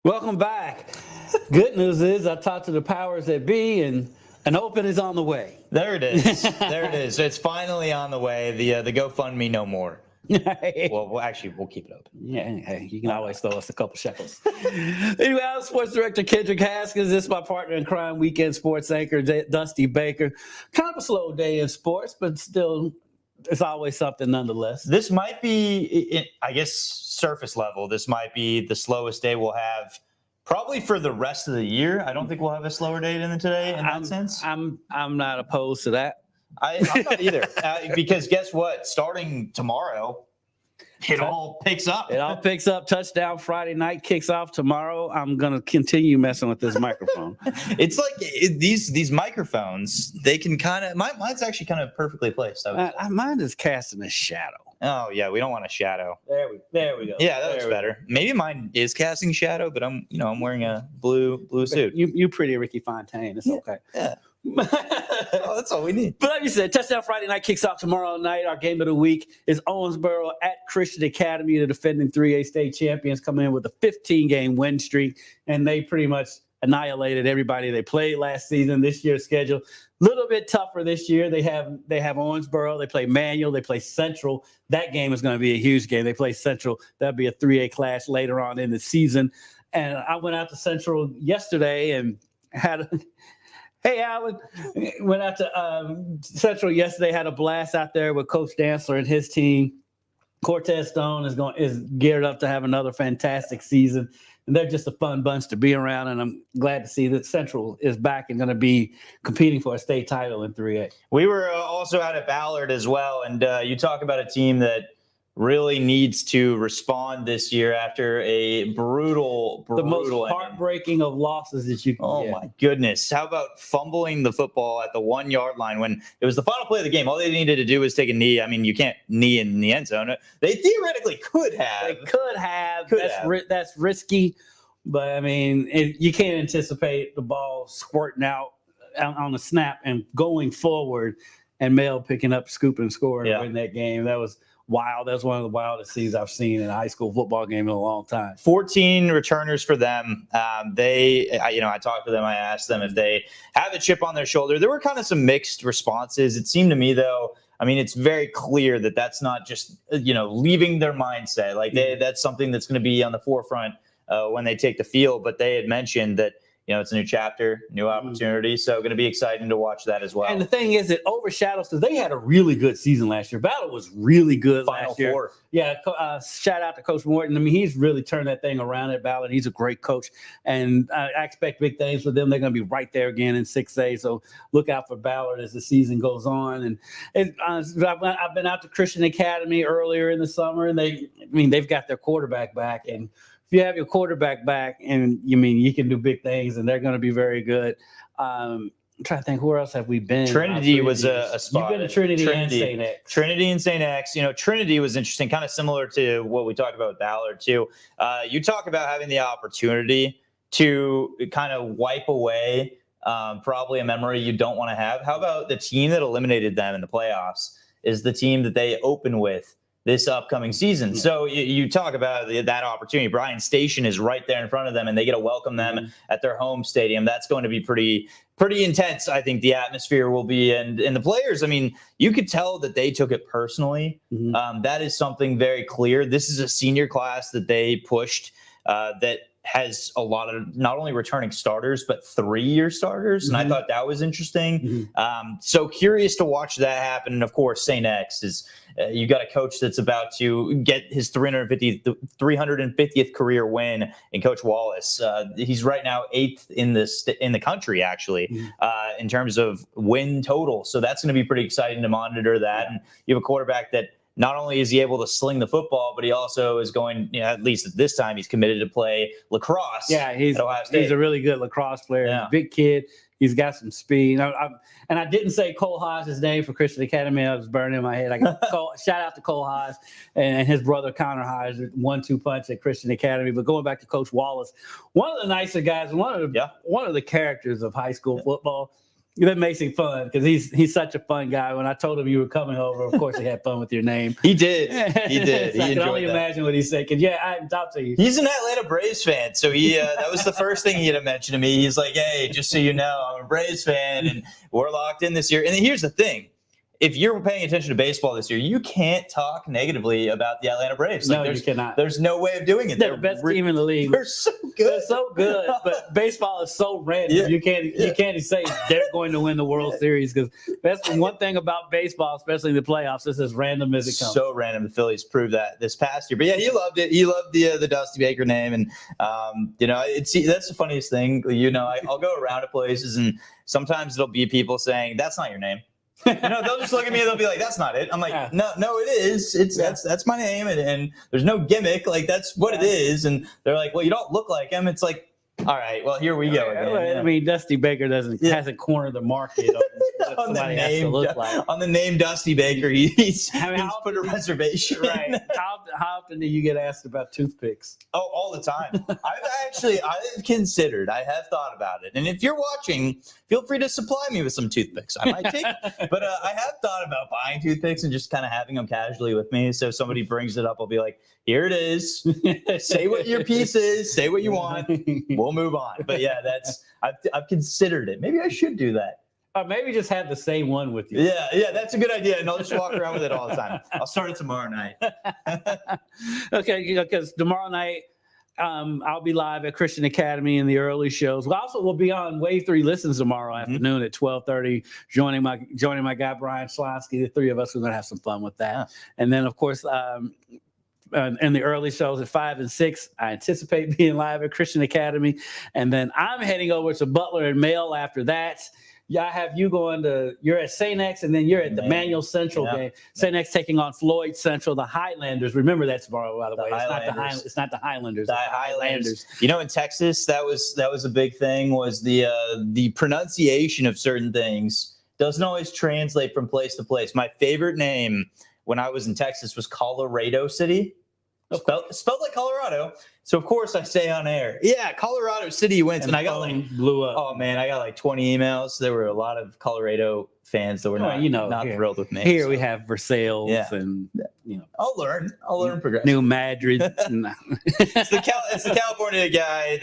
Welcome back. Good news is I talked to the powers that be, and an open is on the way. There it is. There it is. It's finally on the way. The GoFundMe no more. Well, actually, we'll keep it open. Yeah, hey, you can always throw us a couple shekels. Anyway, I'm Sports Director Kendrick Haskins. This is my partner in crime, weekend sports anchor Dusty Baker. Kind of a slow day in sports, but still, it's always something nonetheless. This might be, I guess, surface level. This might be the slowest day we'll have probably for the rest of the year. I don't think we'll have a slower day than today in that sense. I'm not opposed to that. I'm not either. Because guess what? Starting tomorrow, it all picks up. It all picks up. Touchdown Friday night kicks off tomorrow. I'm going to continue messing with this microphone. It's like these microphones, they can kind of, mine's actually kind of perfectly placed. Mine is casting a shadow. Oh, yeah, we don't want a shadow. There we go. Yeah, that looks better. Maybe mine is casting shadow, but I'm wearing a blue suit. You pretty Ricky Fontaine. It's okay. Yeah. Oh, that's all we need. But like you said, Touchdown Friday night kicks off tomorrow night. Our game of the week is Owensboro at Christian Academy. The defending 3A state champions come in with a 15-game win streak, and they pretty much annihilated everybody they played last season. This year's schedule a little bit tougher this year. They have Owensboro. They play Manual. They play Central. That game is going to be a huge game. They play Central. That'll be a 3A clash later on in the season. And I went out to Central yesterday and had Hey, Alan, went out to Central yesterday, had a blast out there with Coach Dantzler and his team. Cortez Stone is geared up to have another fantastic season. And they're just a fun bunch to be around, and I'm glad to see that Central is back and going to be competing for a state title in 3A. We were also out at Ballard as well, and you talk about a team that really needs to respond this year after a brutal the most heartbreaking of losses that you can get. My goodness. How about fumbling the football at the 1 yard line when it was the final play of the game? All they needed to do was take a knee. I mean, you can't knee in the end zone. They theoretically could have. They could have. That's risky. But, I mean, you can't anticipate the ball squirting out on the snap and going forward and Mel picking up, scoop, and score and win that game. That was wild. That's one of the wildest scenes I've seen in a high school football game in a long time. 14 returners for them. I talked to them. I asked them if they have a chip on their shoulder. There were kind of some mixed responses. It seemed to me, though, I mean, it's very clear that that's not just, leaving their mindset. Like that's something that's going to be on the forefront when they take the field. But they had mentioned that, it's a new chapter, new opportunity. So going to be exciting to watch that as well. And the thing is, it overshadows because they had a really good season last year. Battle was really good last year. Four. Yeah, shout out to Coach Morton. I mean, he's really turned that thing around at Ballard. He's a great coach. And I expect big things for them. They're going to be right there again in 6A. So look out for Ballard as the season goes on. And I've been out to Christian Academy earlier in the summer, and they've got their quarterback back. And if you have your quarterback back, and you can do big things, and they're going to be very good. I'm trying to think, where else have we been? Trinity was a spot. You've been to Trinity and St. X. Trinity and St. X. Trinity was interesting, kind of similar to what we talked about with Ballard, too. You talk about having the opportunity to kind of wipe away probably a memory you don't want to have. How about the team that eliminated them in the playoffs is the team that they open with this upcoming season. So you talk about that opportunity. Bryan Station is right there in front of them, and they get to welcome them at their home stadium. That's going to be pretty intense, I think the atmosphere will be. And the players, I mean, you could tell that they took it personally. That is something very clear. This is a senior class that they pushed that has a lot of not only returning starters, but 3-year starters. And I thought that was interesting. So curious to watch that happen. And of course, St. X is, you got a coach that's about to get his 350th career win in Coach Wallace. He's right now 8th in the country, actually, in terms of win total. So that's going to be pretty exciting to monitor that. And you have a quarterback that not only is he able to sling the football, but he also is going, at least at this time, he's committed to play lacrosse. Yeah, he's a really good lacrosse player. Yeah. He's a big kid. He's got some speed. And I didn't say Cole Hodge's name for Christian Academy. I was burning in my head. I got shout out to Cole Hodge and his brother Connor Hodge, 1-2 punch at Christian Academy. But going back to Coach Wallace, one of the nicer guys, one of the characters of high school football. That makes it fun because he's such a fun guy. When I told him you were coming over, of course he had fun with your name. He did. He did. So I can only imagine what he said. Because I hadn't talked to you. He's an Atlanta Braves fan, so he that was the first thing he had mentioned to me. He's like, "Hey, just so you know, I'm a Braves fan, and we're locked in this year." And here's the thing. If you're paying attention to baseball this year, you can't talk negatively about the Atlanta Braves. No, you cannot. There's no way of doing it. They're the best team in the league. They're so good. They're so good, but baseball is so random. Yeah. You can't say they're going to win the World Series because that's one thing about baseball, especially in the playoffs. It's as random as it comes. So random. The Phillies proved that this past year. But yeah, he loved it. He loved the Dusty Baker name, and that's the funniest thing. I'll go around to places, and sometimes it'll be people saying, "That's not your name." They'll just look at me and they'll be like, "That's not it." I'm like, no, it is. That's my name, and there's no gimmick. Like that's what it is. And they're like, "Well, you don't look like him." It's like, all right, well, here we go again. I mean, Dusty Baker hasn't cornered the market on the name. On the name Dusty Baker, he's put a reservation. Right? How often do you get asked about toothpicks? Oh, all the time. I've considered. I have thought about it. And if you're watching, feel free to supply me with some toothpicks. I might take. But I have thought about buying toothpicks and just kind of having them casually with me. So if somebody brings it up, I'll be like, "Here it is. Say what your piece is. Say what you want. We'll move on." But yeah, I've considered it. Maybe I should do that. Or maybe just have the same one with you. Yeah, that's a good idea. And I'll just walk around with it all the time. I'll start it tomorrow night. Okay, because tomorrow night I'll be live at Christian Academy in the early shows. We'll be on Wave 3 Listens tomorrow afternoon at 12:30, joining my guy Brian Schlonsky. The three of us are going to have some fun with that. Yeah. And then, of course, in the early shows at 5 and 6, I anticipate being live at Christian Academy. And then I'm heading over to Butler and Mail after that. Yeah, I have you you're at St. X, and then you're at the Manual Central game. St. X taking on Floyd Central, the Highlanders. Remember that tomorrow, by the way. It's not the Highlanders. The Highlanders. In Texas, that was a big thing, was the pronunciation of certain things doesn't always translate from place to place. My favorite name when I was in Texas was Colorado City. Spelled like Colorado. So, of course, I say on air, "Yeah, Colorado City wins." And I got blew up. Oh, man, I got like 20 emails. There were a lot of Colorado fans that were not thrilled with me. Here we have Versailles and, I'll learn progressive. New Madrid. It's the California guy,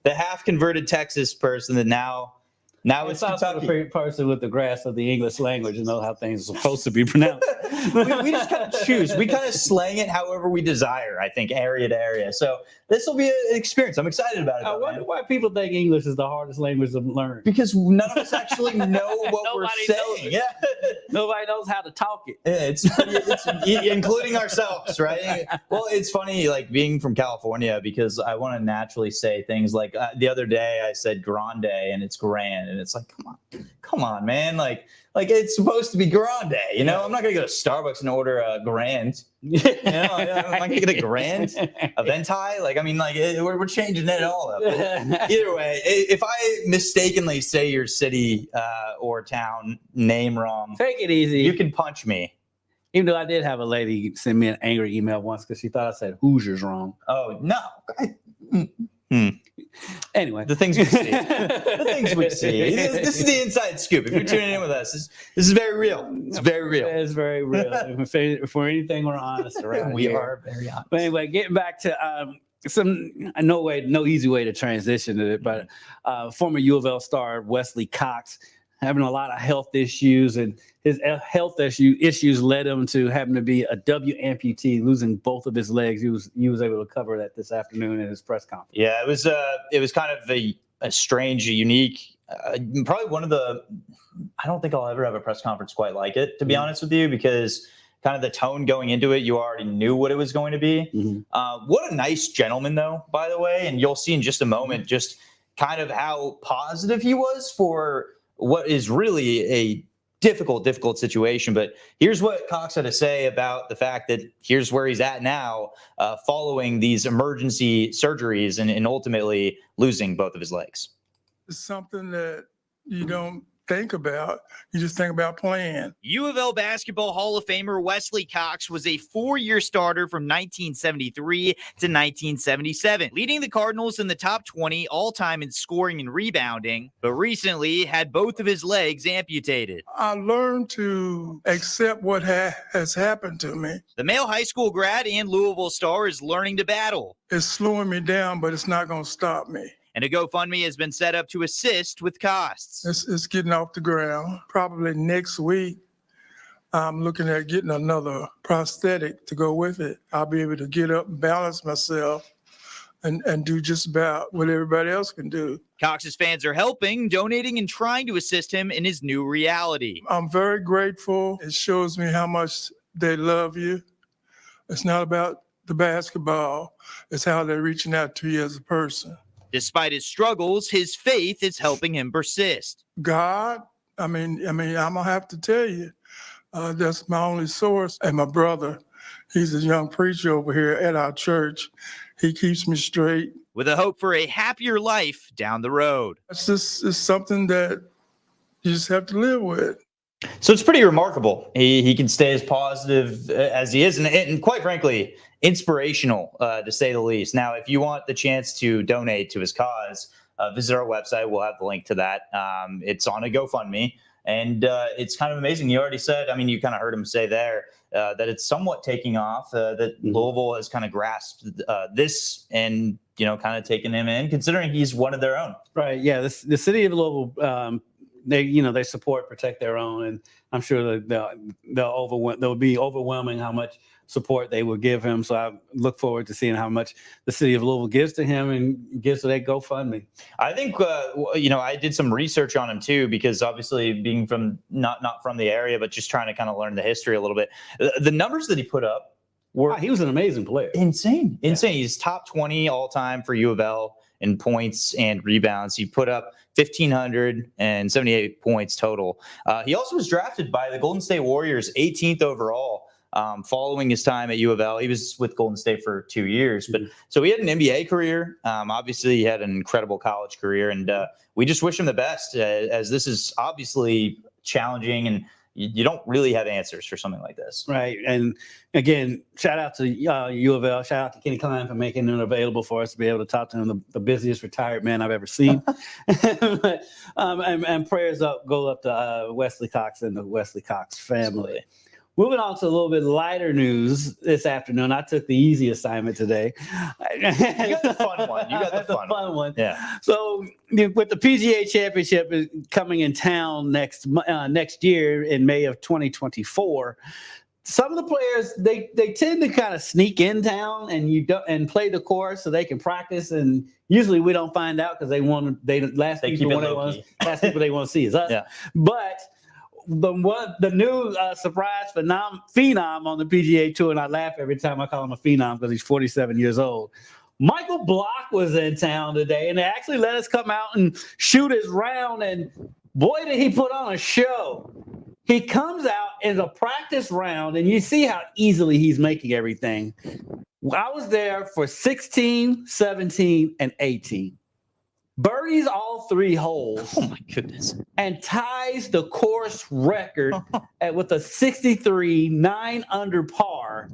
the half-converted Texas person that now it's also the person with the grasp of the English language and know how things are supposed to be pronounced. we just kind of choose. We kind of slang it however we desire, I think, area to area. So this will be an experience. I'm excited about it. I wonder why people think English is the hardest language to learn. Because none of us actually know what we're saying. Yeah. Nobody knows how to talk it. Yeah, it's including ourselves, right? Well, it's funny, like being from California, because I want to naturally say things like the other day I said grande and it's grand. And it's like, come on, man. Like it's supposed to be grande, I'm not going to go to Starbucks and order a grand. I'm not going to get a grand, a venti. We're changing it all up. Either way, if I mistakenly say your city or town name wrong, take it easy. You can punch me. Even though I did have a lady send me an angry email once because she thought I said Hoosiers wrong. Oh, no. Anyway, the things we see. This is the inside scoop. If you're tuning in with us, this is very real. It's very real. It's very real. If we're anything, we're honest around we here. Are very honest. But anyway, getting back to no easy way to transition to it, but former UofL star Wesley Cox having a lot of health issues, and his health issues led him to having to be a W amputee, losing both of his legs. He was able to cover that this afternoon in his press conference. Yeah, it was kind of a strange, unique, probably one of the. I don't think I'll ever have a press conference quite like it, to be honest with you, because kind of the tone going into it, you already knew what it was going to be. Mm-hmm. What a nice gentleman, though, by the way, and you'll see in just a moment just kind of how positive he was for what is really a difficult situation. But here's what Cox had to say about the fact that here's where he's at now, following these emergency surgeries and ultimately losing both of his legs. It's something that you don't think about. You just think about playing. UofL Basketball Hall of Famer Wesley Cox was a 4-year starter from 1973 to 1977, leading the Cardinals in the top 20 all-time in scoring and rebounding, but recently had both of his legs amputated. I learned to accept what has happened to me. The male high school grad and Louisville star is learning to battle. It's slowing me down, but it's not going to stop me. And a GoFundMe has been set up to assist with costs. It's getting off the ground. Probably next week, I'm looking at getting another prosthetic to go with it. I'll be able to get up and balance myself and do just about what everybody else can do. Cox's fans are helping, donating, and trying to assist him in his new reality. I'm very grateful. It shows me how much they love you. It's not about the basketball. It's how they're reaching out to you as a person. Despite his struggles, his faith is helping him persist. God, I'm gonna have to tell you, that's my only source. And my brother, he's a young preacher over here at our church. He keeps me straight. With a hope for a happier life down the road. It's something that you just have to live with. So it's pretty remarkable. He can stay as positive as he is, and quite frankly, inspirational, to say the least. Now, if you want the chance to donate to his cause, visit our website. We'll have the link to that. It's on a GoFundMe, and it's kind of amazing. You already said, you kind of heard him say there that it's somewhat taking off, that Louisville has kind of grasped this and, kind of taken him in, considering he's one of their own. Right. Yeah. The city of Louisville, they support, protect their own, and I'm sure that they'll be overwhelming how much support they will give him. So I look forward to seeing how much the city of Louisville gives to him and gives to that GoFundMe. I think I did some research on him too, because obviously being from not from the area, but just trying to kind of learn the history a little bit. The numbers that he put up were he was an amazing player. Insane. He's top 20 all time for UofL in points and rebounds. He put up 1,578 points total. He also was drafted by the Golden State Warriors 18th overall following his time at UofL. He was with Golden State for 2 years, but so he had an NBA career. Obviously, he had an incredible college career, and we just wish him the best, as this is obviously challenging, and you don't really have answers for something like this. Right. And again, shout out to UofL. Shout out to Kenny Klein for making it available for us to be able to talk to him, the busiest retired man I've ever seen. But, and prayers go up to Wesley Cox and the Wesley Cox family. Moving on to a little bit lighter news this afternoon. I took the easy assignment today. You got the fun one. Fun one. Yeah. So with the PGA Championship coming in town next year in May of 2024, some of the players they tend to kind of sneak in town and play the course so they can practice. And usually we don't find out because last people they want to see is us. Yeah. But the new surprise phenom on the PGA Tour, and I laugh every time I call him a phenom because he's 47 years old. Michael Block was in town today, and they actually let us come out and shoot his round, and boy, did he put on a show. He comes out in a practice round, and you see how easily he's making everything. I was there for 16, 17, and 18. Birdies all 3 holes. Oh my goodness! And ties the course record with a 63 9 under par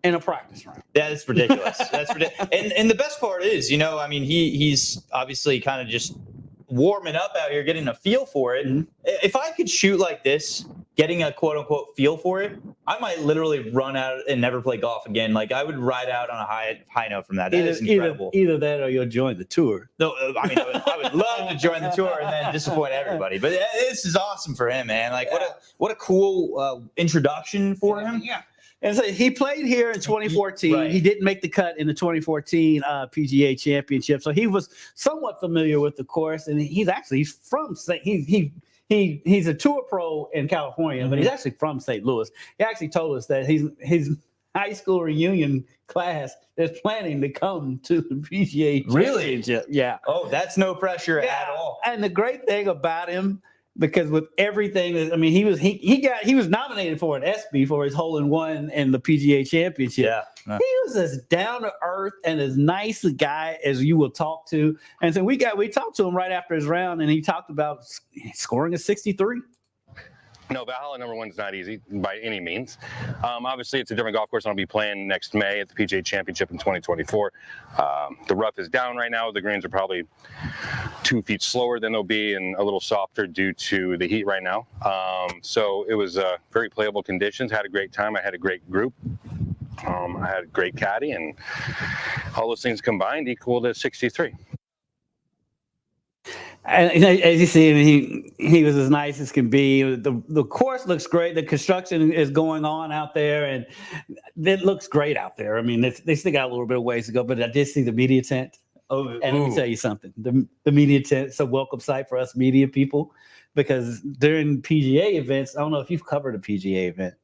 in a practice round. That's ridiculous. That's ridiculous. And the best part is, he's obviously kind of just warming up out here, getting a feel for it. Mm-hmm. If I could shoot like this, getting a quote unquote feel for it, I might literally run out and never play golf again. Like I would ride out on a high note from that. That is incredible. Either that or you'll join the tour. No, I would love to join the tour and then disappoint everybody. But this is awesome for him, man. Like what a cool introduction for him. Yeah. And so he played here in 2014. Right. He didn't make the cut in the 2014 PGA Championship, so he was somewhat familiar with the course. And he's from he's a tour pro in California, but he's actually from St. Louis. He actually told us that his high school reunion class is planning to come to the PGA Championship. Really? Yeah. Oh, that's no pressure at all. And the great thing about him because with everything that, I mean, he was nominated for an ESPY for his hole-in-one in the PGA Championship. Yeah. He was as down to earth and as nice a guy as you will talk to. And so we talked to him right after his round, and he talked about scoring a 63. No, Valhalla #1 is not easy by any means. Obviously, it's a different golf course. I'll be playing next May at the PGA Championship in 2024. The rough is down right now. The greens are probably 2 feet slower than they'll be and a little softer due to the heat right now. So it was very playable conditions. Had a great time. I had a great group. I had a great caddy, and all those things combined equaled a 63. And as you see, he was as nice as can be. The course looks great. The construction is going on out there, and it looks great out there. I mean, they still got a little bit of ways to go, but I did see the media tent. And let me tell you something. The media tent is a welcome sight for us media people, because during PGA events, I don't know if you've covered a PGA event.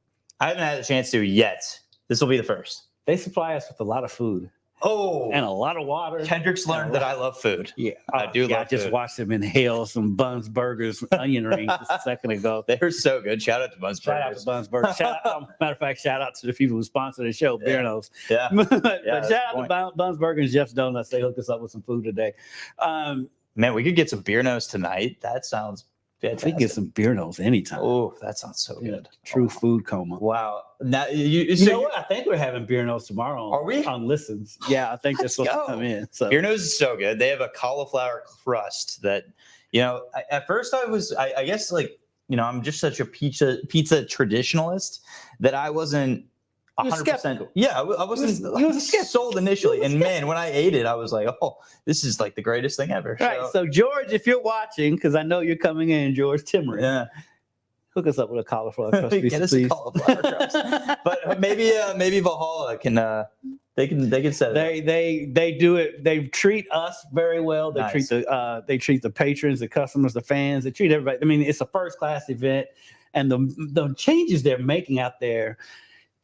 I haven't had a chance to yet. This will be the first. They supply us with a lot of food. Oh, and a lot of water. Kendrick's learned that I love food. Yeah, I do love I just food. watched him inhale some Buns Burgers, onion rings just a second ago. They're so good. Shout out to Buns Shout out Burgers. to Buns Burgers. Matter of fact, shout out to the people who sponsor the show, Beer Nose. Yeah. but that's shout out to Buns Burgers and Jeff's Donuts. They hooked us up with some food today. Man, we could get some beer nose tonight. That sounds fantastic. We can get some Beer Nose anytime. Oh, that sounds so good. True food coma. Wow. Now You know what? I think we're having Beer Nose tomorrow. Are we? On Listens. Yeah, I think that's Let's supposed to go. come in. So Beer nose is so good. They have a cauliflower crust that, at first I guess I'm just such a pizza traditionalist that I wasn't You were 100%. skeptical. Yeah, I wasn't You was skeptical. sold initially. And man, when I ate it, I was like, oh, this is like the greatest thing ever. right. So George, if you're watching, because I know you're coming in, George Timmer. Yeah. Hook us up with a cauliflower crust piece, Get us please. a cauliflower crust. But maybe Valhalla can they can set it up. They do it. They treat us very well. They Nice. treat the patrons, the customers, the fans. They treat everybody. I mean, it's a first class event, and the changes they're making out there.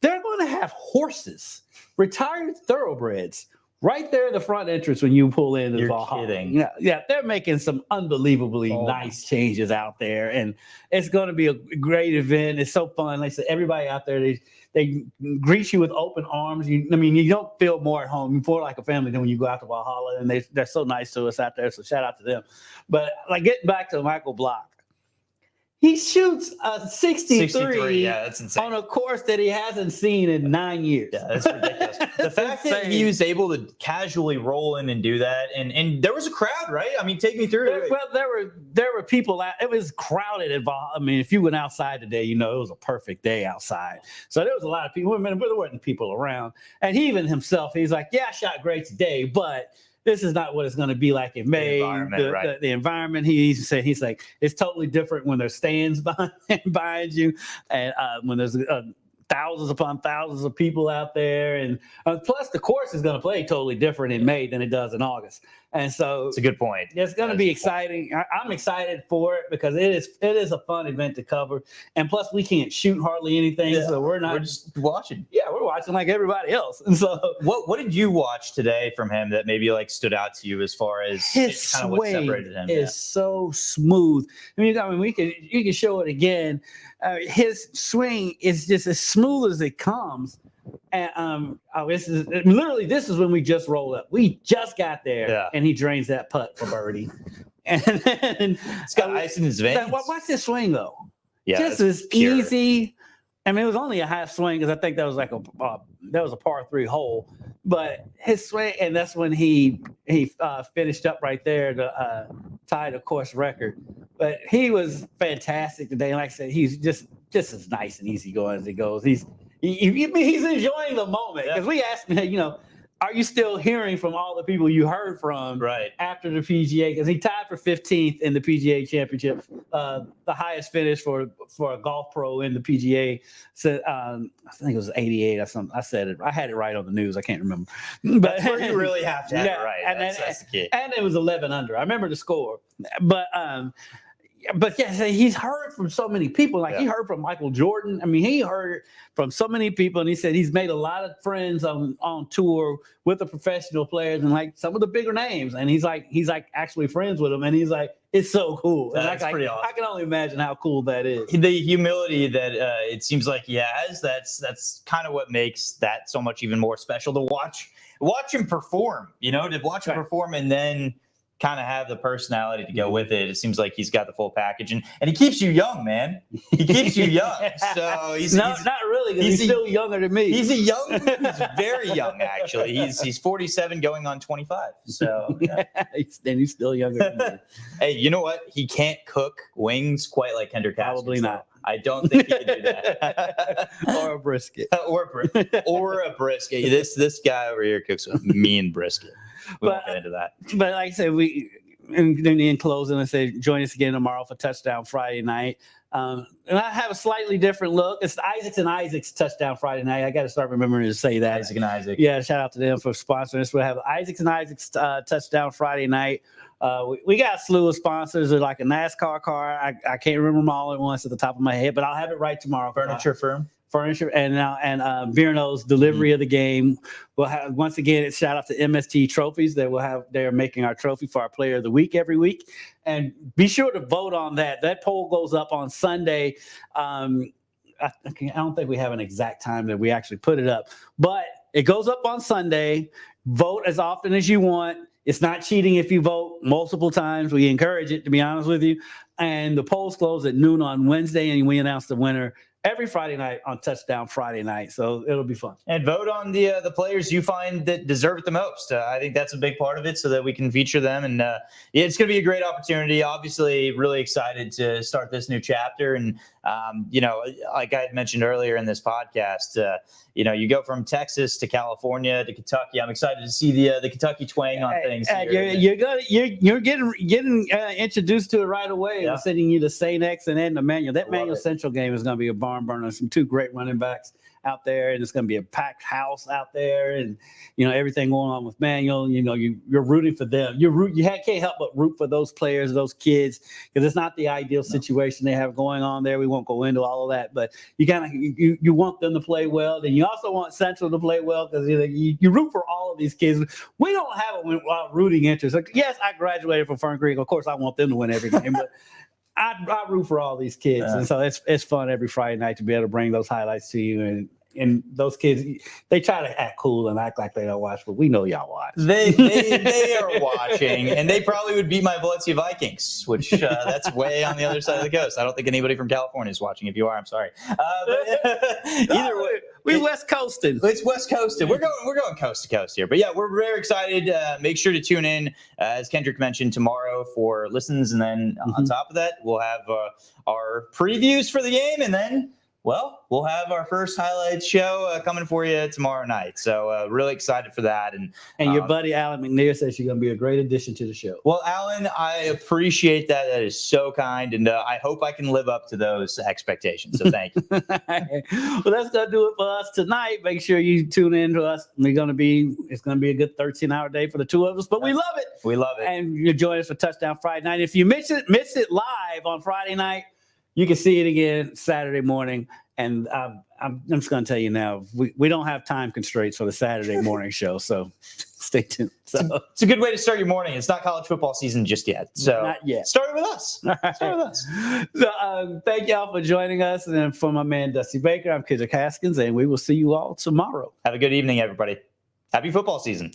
They're going to have horses, retired thoroughbreds, right there in the front entrance when you pull in. You're Valhalla. kidding. Yeah, they're making some unbelievably nice changes out there, and it's going to be a great event. It's so fun. Like I said, everybody out there, they greet you with open arms. You don't feel more at home. You feel like a family than when you go out to Valhalla, and they're so nice to us out there. So shout out to them. But getting back to Michael Block. He shoots a 63 Yeah, that's insane. on a course that he hasn't seen in 9 years. Yeah, that's ridiculous. The fact that he was able to casually roll in and do that, and there was a crowd, right? I mean, take me through it. Well, there were people out. It was crowded at Valhalla. I mean, if you went outside today, it was a perfect day outside. So there was a lot of people. I mean, there weren't people around. And he even himself, he's like, yeah, I shot great today, but this is not what it's going to be like in May. The environment, he said, he's like, it's totally different when there's stands behind you, and when there's thousands upon thousands of people out there, and plus the course is going to play totally different in May than it does in August. And so it's a good point. It's going to be exciting. I'm excited for it because it is a fun event to cover, and plus we can't shoot hardly anything, so we're just watching. Yeah, we're watching like everybody else. And so, what did you watch today from him that maybe stood out to you as far as his kind of what separated him? Is so smooth. You can show it again. His swing is just as smooth as it comes. And this is when we just rolled up. We just got there, and he drains that putt for birdie. And then it's got ice in his veins. Watch this swing though. Yeah, just as pure. Easy. I mean, it was only a half swing because I think that was a par 3 hole. But his swing, and that's when he finished up right there to tie the course record. But he was fantastic today. And like I said, he's just as nice and easygoing as he goes. He's enjoying the moment because we asked him, are you still hearing from all the people you heard from after the PGA? Because he tied for 15th in the PGA Championship, the highest finish for a golf pro in the PGA. So I think it was 88 or something. I said it. I had it right on the news. I can't remember. But that's where you really have to have it right. That's the key. And it was 11 under. I remember the score. But But yeah, so he's heard from so many people. Like he heard from Michael Jordan. I mean, he heard from so many people, and he said he's made a lot of friends on tour with the professional players and like some of the bigger names. And he's like actually friends with them. And he's like, it's so cool. And That's pretty awesome. I can only imagine how cool that is. The humility that it seems like he has, that's kind of what makes that so much even more special to watch him perform, to watch him perform and then kind of have the personality to go with it. It seems like he's got the full package, and he keeps you young, man. He keeps you young. So he's not really. He's still younger than me. He's very young actually. He's 47 going on 25. So then he's still younger than me. Hey, you know what? He can't cook wings quite like Kendrick. Probably not. I don't think he can do that. Or a brisket. or a brisket. This guy over here cooks a mean brisket. We won't get into that. But like I said, in closing, I say join us again tomorrow for Touchdown Friday night. And I have a slightly different look. It's Isaac's Touchdown Friday night. I got to start remembering to say that. Isaac and Isaac. Yeah, shout out to them for sponsoring us. We'll have Isaac's Touchdown Friday night. We got a slew of sponsors, like a NASCAR car. I can't remember them all at once at the top of my head, but I'll have it right tomorrow. Furniture and Virno's delivery of the game. We'll have, once again, it's shout out to MST Trophies that they're making our trophy for our player of the week every week. And be sure to vote on that. That poll goes up on Sunday. I don't think we have an exact time that we actually put it up, but it goes up on Sunday. Vote as often as you want. It's not cheating if you vote multiple times. We encourage it, to be honest with you. And the polls close at noon on Wednesday, and we announce the winner every Friday night on Touchdown Friday night. So it'll be fun. And vote on the players you find that deserve it the most. I think that's a big part of it so that we can feature them. And it's going to be a great opportunity. Obviously, really excited to start this new chapter. And, like I had mentioned earlier in this podcast, you go from Texas to California to Kentucky. I'm excited to see the Kentucky twang on things. You're getting introduced to it right away. Yeah. We're sending you to St. X and then the Manual. That Manual Central game is going to be a barn burner. Some two great running backs out there, and it's going to be a packed house out there, and everything going on with Manual. You're rooting for them. You can't help but root for those players, those kids, because it's not the ideal situation they have going on there. We won't go into all of that, but you want them to play well. Then you also want Central to play well, because you root for all of these kids. We don't have a rooting interest. Like, yes, I graduated from Fern Creek. Of course, I want them to win every game, but I root for all these kids, and so it's fun every Friday night to be able to bring those highlights to you. And those kids, they try to act cool and act like they don't watch, but we know y'all watch. They are watching, and they probably would beat my Valencia Vikings, which that's way on the other side of the coast. I don't think anybody from California is watching. If you are, I'm sorry. Either way, we're West Coasting. It's West Coasting. We're going coast to coast here, but yeah, we're very excited. Make sure to tune in, as Kendrick mentioned, tomorrow for listens, and then on top of that, we'll have our previews for the game, and then. Well, we'll have our first highlights show coming for you tomorrow night. So really excited for that. And your buddy Alan McNair says you're going to be a great addition to the show. Well, Alan, I appreciate that. That is so kind. And I hope I can live up to those expectations. So thank you. Well, that's going to do it for us tonight. Make sure you tune in to us. It's going to be a good 13-hour day for the two of us, but we love it. We love it. And you join us for Touchdown Friday night. If you miss it live on Friday night, you can see it again Saturday morning. And I'm just going to tell you now, we don't have time constraints for the Saturday morning show, so stay tuned. So it's a good way to start your morning. It's not college football season just yet. So not yet. Start with us. Start with us. So thank y'all for joining us. And then for my man, Dusty Baker, I'm Kendrick Haskins, and we will see you all tomorrow. Have a good evening, everybody. Happy football season.